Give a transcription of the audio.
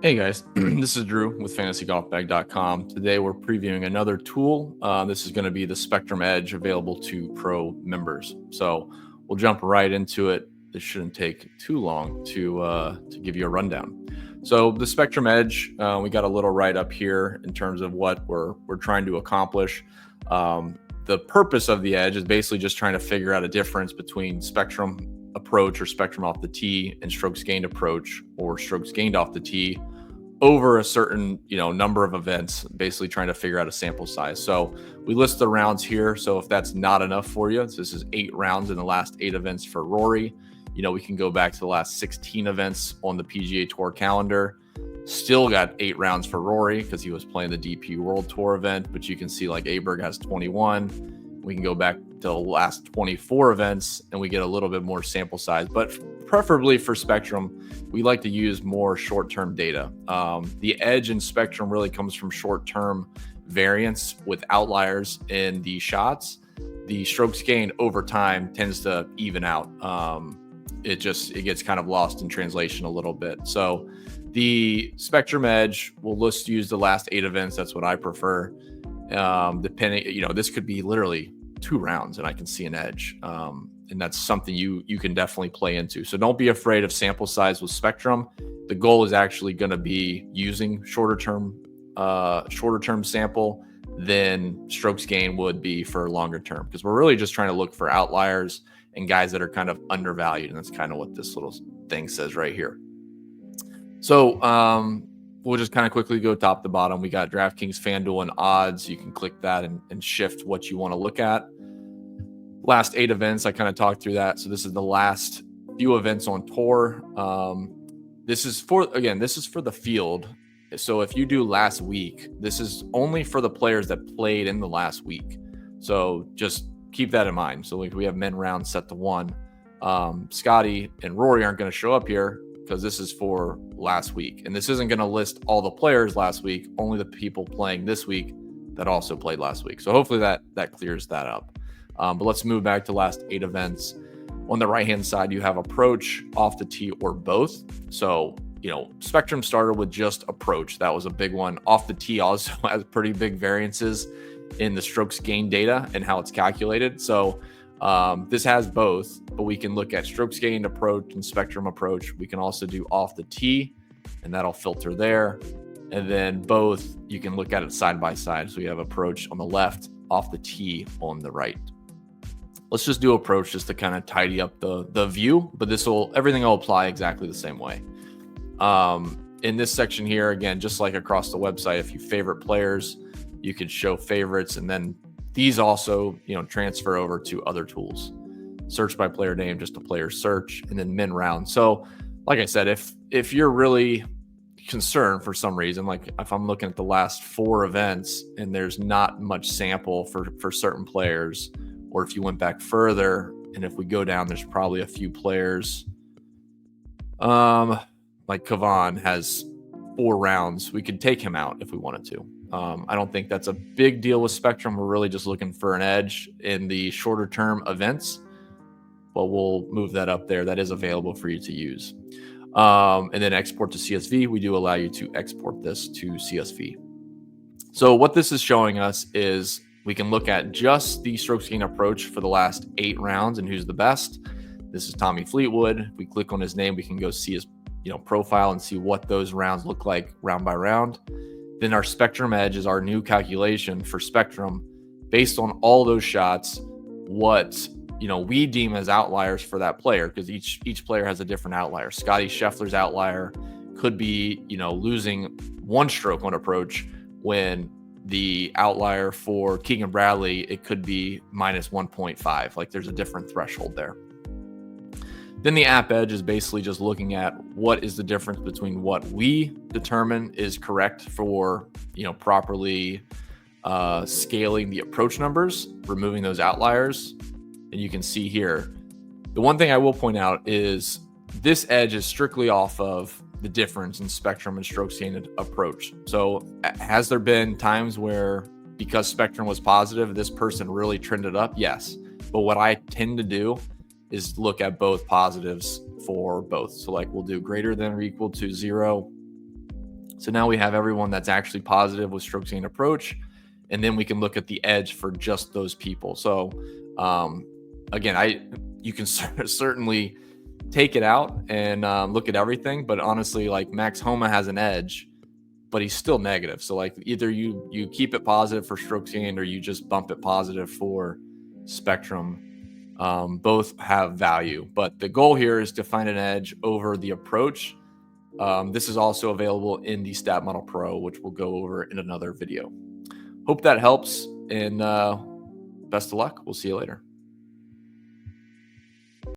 Hey guys, this is Drew with fantasygolfbag.com. Today we're previewing another tool. This is going to be the Spectrum Edge available to pro members. So we'll jump right into it. This shouldn't take too long to give you a rundown. So the Spectrum Edge, we got a little write up here in terms of what we're trying to accomplish. The purpose of the Edge is basically just trying to figure out a difference between Spectrum approach or Spectrum off the tee and strokes gained approach or strokes gained off the tee over a certain number of events, basically trying to figure out a sample size. So we list the rounds here. So if that's not enough for you, so this is 8 rounds in the last 8 events for Rory. We can go back to the last 16 events on the PGA Tour calendar. Still got 8 rounds for Rory because he was playing the DP World Tour event, but you can see like Aberg has 21. We can go back to the last 24 events and we get a little bit more sample size, but preferably for Spectrum, we like to use more short-term data. The edge in Spectrum really comes from short-term variance with outliers in the shots. The strokes gained over time tends to even out. It gets kind of lost in translation a little bit. So the Spectrum Edge will use the last 8 events. That's what I prefer. Depending, this could be literally 2 rounds and I can see an edge. And that's something you can definitely play into. So don't be afraid of sample size with Spectrum. The goal is actually going to be using shorter term sample than strokes gain would be for longer term, because we're really just trying to look for outliers and guys that are kind of undervalued. And that's kind of what this little thing says right here. So we'll just kind of quickly go top to bottom. We got DraftKings, FanDuel, and odds. You can click that and shift what you want to look at. Last 8 events, I kind of talked through that. So this is the last few events on tour. This is for the field. So if you do last week, this is only for the players that played in the last week. So just keep that in mind. So we have men round set to 1. Scotty and Rory aren't going to show up here because this is for last week. And this isn't going to list all the players last week, only the people playing this week that also played last week. So hopefully that clears that up. But let's move back to last 8 events. On the right-hand side, you have approach, off the tee, or both. So, Spectrum started with just approach. That was a big one. Off the tee also has pretty big variances in the strokes gained data and how it's calculated. So this has both, but we can look at strokes gained approach and Spectrum approach. We can also do off the tee, and that'll filter there. And then both, you can look at it side by side. So you have approach on the left, off the tee on the right. Let's just do approach just to kind of tidy up the view, but everything will apply exactly the same way. In this section here, again, just like across the website, if you favorite players, you could show favorites, and then these also, transfer over to other tools. Search by player name, just a player search, and then min round. So like I said, if you're really concerned for some reason, like if I'm looking at the last 4 events and there's not much sample for certain players, or if you went back further and if we go down, there's probably a few players. Like Kavan has 4 rounds. We could take him out if we wanted to. I don't think that's a big deal with Spectrum. We're really just looking for an edge in the shorter term events, but we'll move that up there. That is available for you to use. And then export to CSV. We do allow you to export this to CSV. So what this is showing us is we can look at just the strokes gained approach for the last 8 rounds and who's the best. This is Tommy Fleetwood. If we click on his name, we can go see his profile and see what those rounds look like round by round. Then our Spectrum Edge is our new calculation for Spectrum based on all those shots, what we deem as outliers for that player, because each player has a different outlier. Scotty Scheffler's outlier could be losing 1 stroke on approach, when the outlier for Keegan Bradley, it could be minus 1.5. Like there's a different threshold there. Then the app edge is basically just looking at what is the difference between what we determine is correct for, properly scaling the approach numbers, removing those outliers. And you can see here, the one thing I will point out is this edge is strictly off of the difference in Spectrum and strokes gained approach. So has there been times where, because Spectrum was positive, this person really trended up? Yes. But what I tend to do is look at both positives for both. So like we'll do greater than or equal to 0 So now we have everyone that's actually positive with strokes gained approach, and then we can look at the edge for just those people. So again, you can certainly take it out and look at everything, but honestly, like Max Homa has an edge, but he's still negative. So like either you keep it positive for strokes gained or you just bump it positive for spectrum. Both have value, but the goal here is to find an edge over the approach. This is also available in the Stat Model Pro, which we'll go over in another video. Hope that helps, and best of luck. We'll see you later.